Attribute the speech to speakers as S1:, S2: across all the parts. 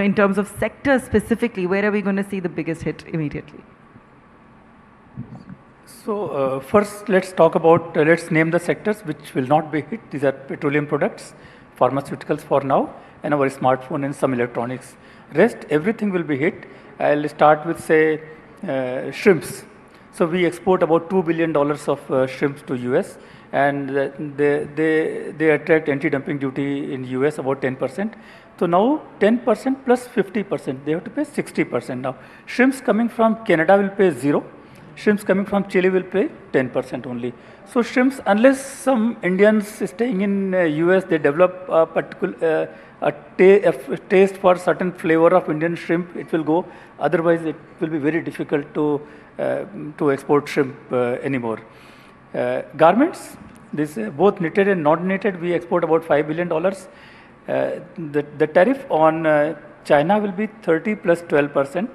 S1: In terms of sectors specifically, where are we going to see the biggest hit immediately?
S2: So first, let's talk about, let's name the sectors which will not be hit. These are petroleum products, pharmaceuticals for now, and our smartphone and some electronics. Rest, everything will be hit. I'll start with, say, shrimps. So we export about $2 billion of shrimps to US, and they attract anti-dumping duty in US about 10%. So now 10% plus 50%, they have to pay 60% now. Shrimps coming from Canada will pay 0. Shrimps coming from Chile will pay 10% only. So shrimps, unless some Indians staying in US, they develop a particular a taste for certain flavor of Indian shrimp, it will go. Otherwise, it will be very difficult to export shrimp anymore. Garments, this both knitted and non-knitted, we export about $5 billion. The tariff on China will be 30 plus 12%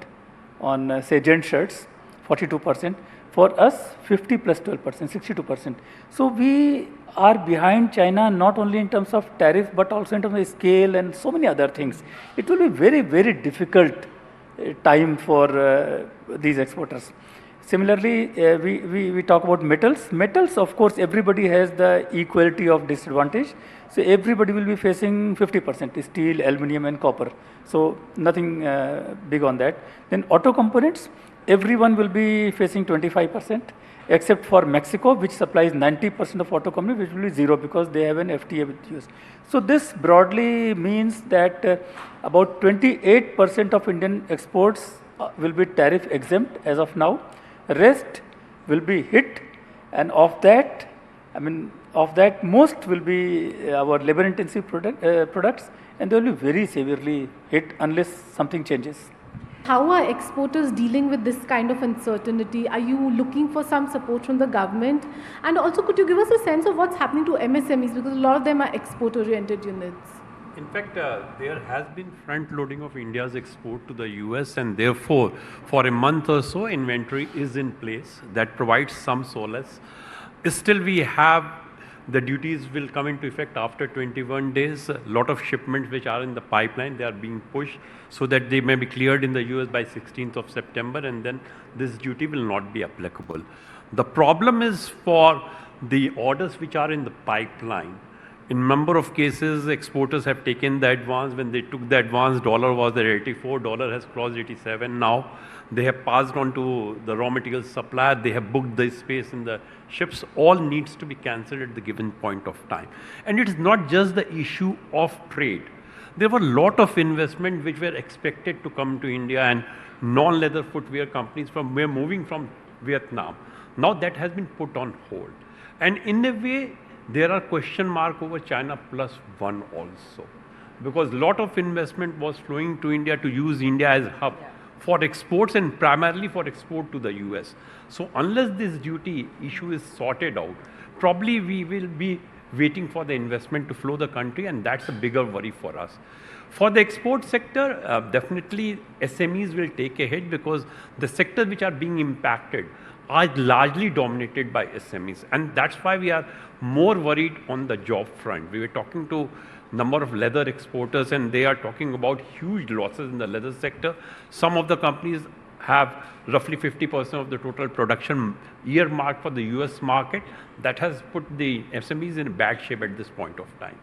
S2: on say gent shirts, 42%. For us, 50 plus 12%, 62%. So we are behind China not only in terms of tariff but also in terms of scale and so many other things. It will be very, very difficult time for these exporters. Similarly, we talk about metals. Metals, of course, everybody has the equality of disadvantage. So everybody will be facing 50%, steel, aluminium and copper. So nothing big on that. Then auto components, everyone will be facing 25%, except for Mexico, which supplies 90% of auto components, which will be 0 because they have an FTA with US. So this broadly means that about 28% of Indian exports will be tariff exempt as of now. Rest will be hit, and of that, most will be our labor-intensive products, and they will be very severely hit unless something changes.
S3: How are exporters dealing with this kind of uncertainty? Are you looking for some support from the government? And also, could you give us a sense of what's happening to MSMEs, because a lot of them are export-oriented units?
S4: In fact, there has been front-loading of India's export to the US, and therefore, for a month or so, inventory is in place. That provides some solace. Still, we have the duties will come into effect after 21 days. A lot of shipments which are in the pipeline, they are being pushed so that they may be cleared in the US by 16th of September, and then this duty will not be applicable. The problem is for the orders which are in the pipeline. In number of cases, exporters have taken the advance. When they took the advance, dollar was at 84, dollar has crossed 87 now. They have passed on to the raw material supplier, they have booked the space in the ships. All needs to be cancelled at the given point of time. And it is not just the issue of trade. There were a lot of investment which were expected to come to India, and non-leather footwear companies were moving from Vietnam. Now that has been put on hold. And in a way, there are question marks over China plus one also, because a lot of investment was flowing to India to use India as a hub for exports and primarily for export to the US. So unless this duty issue is sorted out, probably we will be waiting for the investment to flow the country, and that's a bigger worry for us. For the export sector, definitely SMEs will take a hit, because the sectors which are being impacted are largely dominated by SMEs, and that's why we are more worried on the job front. We were talking to number of leather exporters, and they are talking about huge losses in the leather sector. Some of the companies have roughly 50% of the total production earmarked for the US market. That has put the SMEs in bad shape at this point of time.